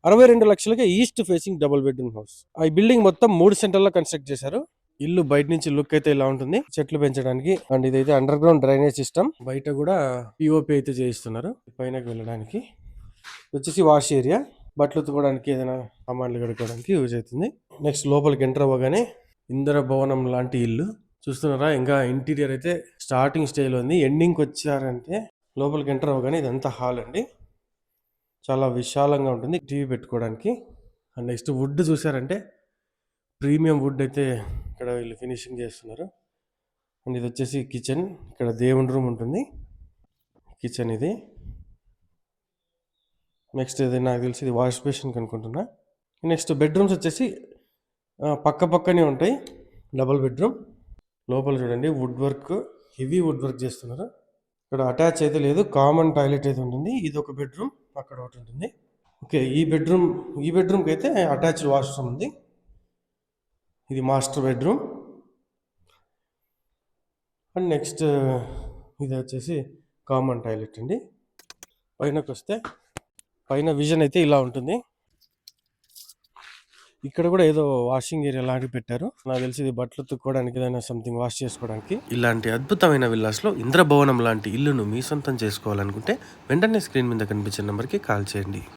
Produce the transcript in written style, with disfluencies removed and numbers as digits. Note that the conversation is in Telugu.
62 లక్షలకి east facing double bedroom house. ఈ బిల్డింగ్ మొత్తం 3 సెంటర్లో కన్స్ట్రక్ట్ చేశారు. ఇల్లు బయట నుంచి లుక్ అయితే ఇలా ఉంటుంది, చెట్లు పెంచడానికి. అండ్ ఇదైతే అండర్ గ్రౌండ్ డ్రైనేజ్ సిస్టమ్. బయట కూడా పిఓపి అయితే చేయిస్తున్నారు పైనకి వెళ్ళడానికి. వచ్చేసి వాష్ ఏరియా, బట్టలు ఉతుకోవడానికి, ఏదైనా సామాన్లు కడుక్కోవడానికి యూజ్ అవుతుంది. నెక్స్ట్ లోపలికి ఎంటర్ అవ్వగానే ఇందిర భవనం లాంటి ఇల్లు చూస్తున్నారా. ఇంకా ఇంటీరియర్ అయితే స్టార్టింగ్ స్టేజ్లో ఉంది. ఎండింగ్కి వచ్చారంటే లోపలికి ఎంటర్ అవ్వగానే ఇదంతా హాల్ అండి. చాలా విశాలంగా ఉంటుంది టీవీ పెట్టుకోవడానికి. అండ్ నెక్స్ట్ వుడ్ చూసారంటే ప్రీమియం వుడ్ అయితే ఇక్కడ వీళ్ళు ఫినిషింగ్ చేస్తున్నారు. అండ్ ఇది వచ్చేసి కిచెన్. ఇక్కడ దేవుని రూమ్ ఉంటుంది, కిచెన్ ఇది. నెక్స్ట్ ఇది నాకు తెలిసి ఇది వాష్ బేసిన్ అనుకుంటున్నా. నెక్స్ట్ బెడ్రూమ్స్ వచ్చేసి పక్క పక్కనే ఉంటాయి. Double bedroom. లోపల చూడండి wood work, heavy wood work చేస్తున్నారు. ఇక్కడ అటాచ్ అయితే లేదు, కామన్ టాయిలెట్ అయితే ఉంటుంది. ఇది ఒక బెడ్రూమ్, అక్కడ ఒకటి ఉంటుంది. ఓకే, ఈ బెడ్రూమ్కి అయితే అటాచ్డ్ వాష్రూమ్ ఉంది. ఇది మాస్టర్ బెడ్రూమ్. అండ్ నెక్స్ట్ ఇది వచ్చేసి కామన్ టాయిలెట్ అండి. పైనకి వస్తే పైన విజన్ అయితే ఇలా ఉంటుంది. ఇక్కడ కూడా ఏదో వాషింగ్ ఏరియా లాంటివి పెట్టారు. నాకు తెలిసి ఇది బట్టలు తుక్కోవడానికి, ఏదైనా సంథింగ్ వాష్ చేసుకోవడానికి. ఇలాంటి అద్భుతమైన విల్లాస్ లో ఇంద్రభవనం లాంటి ఇల్లును మీ సొంతం చేసుకోవాలనుకుంటే వెంటనే స్క్రీన్ మీద కనిపించే నెంబర్కి కాల్ చేయండి.